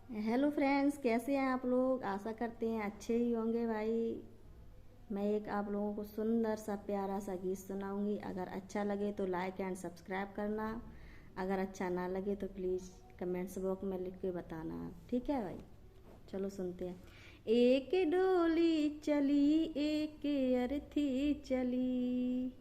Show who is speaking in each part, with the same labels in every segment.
Speaker 1: Hello friends, कैसे हैं आप लोग। आशा करते हैं अच्छे ही होंगे भाई। मैं एक आप लोगों को सुंदर सा प्यारा सा गीत सुनाऊंगी। अगर अच्छा लगे तो लाइक एंड सब्सक्राइब करना। अगर अच्छा ना लगे तो प्लीज़ कमेंट्स बॉक्स में लिख के बताना। ठीक है भाई, चलो सुनते हैं। एक डोली चली एक अर्थी चली,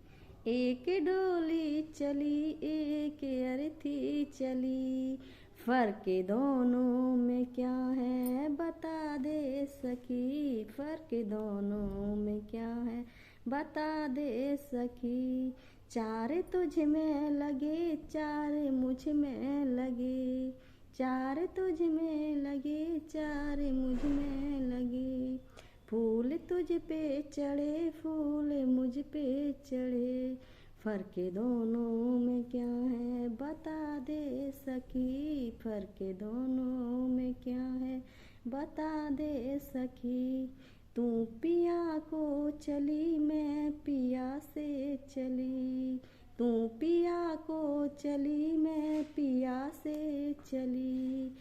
Speaker 1: एक डोली चली एक अर्थी चली, फर्क दोनों में क्या है बता दे सकी, फर्क दोनों में क्या है बता दे सकी। चार तुझ में लगे चार मुझ में लगे, चार तुझ में लगे चार मुझ में लगे, फूल तुझ पे चढ़े फूल मुझ पे चढ़े, फर्क दोनों में क्या है बता दे सकी, फर्क दोनों में क्या है बता दे सकी। तू पिया को चली मैं पिया से चली, तू पिया को चली मैं पिया से चली,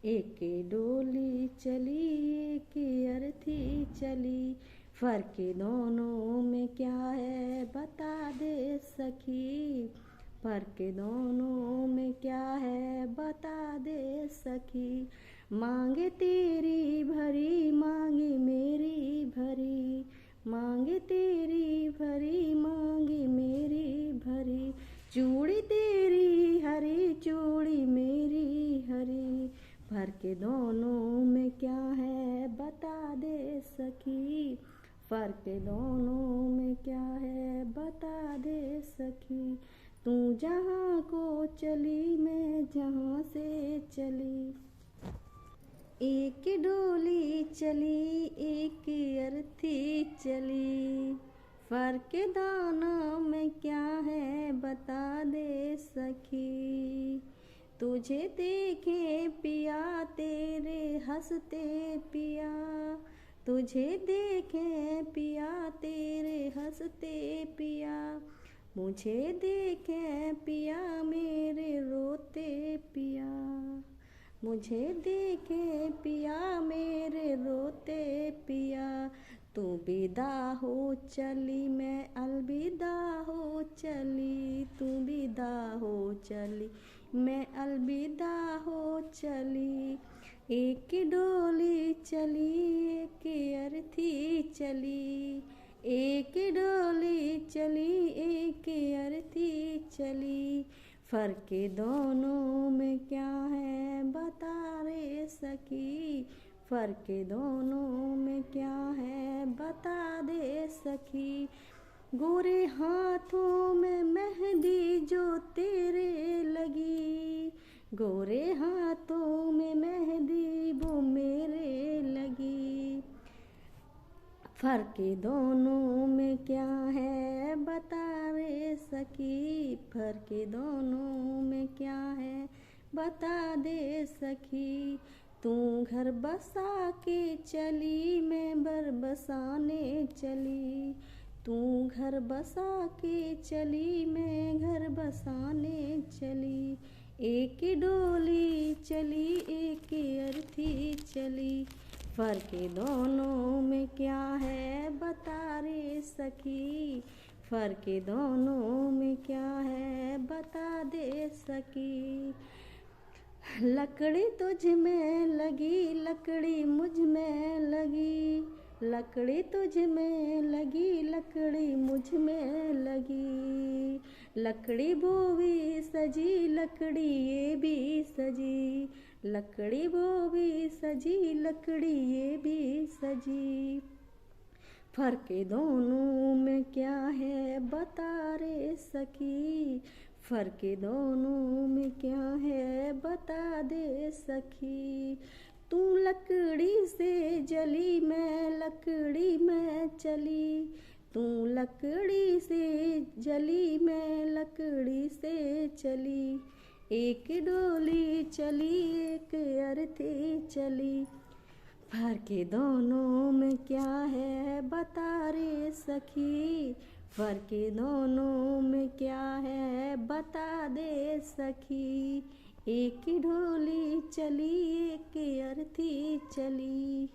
Speaker 1: एक डोली चली एक अर्थी चली, फर्क दोनों में क्या है बता दे सखी, फर्क दोनों में क्या है बता दे सखी। मांगे तेरी भरी मांगे मेरी भरी, मांगे तेरी भरी मांगे मेरी भरी, चूड़ी तेरी हरी चूड़ी मेरी हरी, फर्क दोनों में क्या है बता दे सखी, फर्क दोनों में क्या है बता दे सखी। तू जहाँ को चली मैं जहाँ से चली, एक डोली चली एक अर्थी चली, फर्क दाना में क्या है बता दे सखी। तुझे देखे पिया तेरे हंसते पिया, तुझे देखे पिया तेरे हंसते पिया, मुझे देखे पिया मेरे रोते पिया, मुझे देखे पिया मेरे रोते पिया। तू विदा हो चली मैं अलविदा हो चली, तू विदा हो चली मैं अलविदा हो चली, एक डोली चली एक अर्थी चली, एक डोली चली एक अर्थी चली, फर्क दोनों में क्या है बता रे सखी, फर्क दोनों में क्या है बता दे सखी। गोरे हाथों में मेहंदी जो तेरे लगी, गोरे हाथों में मेहंदी वो मेरे लगी, फर्क दोनों में क्या है बता रे सखी, फर्क दोनों में क्या है बता दे सखी। तू घर बसा के चली मैं बर बसाने चली, तू घर बसा के चली मैं घर बसाने चली, एक डोली चली एक अर्थी चली, फर्क दोनों में क्या है बता रे सखी, फर्क दोनों में क्या है बता दे सकी। लकड़ी तुझ में लगी लकड़ी मुझ में लगी, लकड़ी तुझ में लगी लकड़ी मुझ में लगी, लकड़ी वो भी सजी लकड़ी ये भी सजी, लकड़ी वो भी सजी लकड़ी ये भी सजी, फर्क दोनों में क्या है बता रे सखी, फर्क दोनों में क्या है बता दे सखी। तू लकड़ी से जली मैं लकड़ी में चली, तू लकड़ी से जली मैं लकड़ी से चली, एक डोली चली एक अर्थी चली, फर्क दोनों में क्या है बता रे सखी, फर्क दोनों में क्या है बता दे सखी, एक ढोली चली एक थी चली।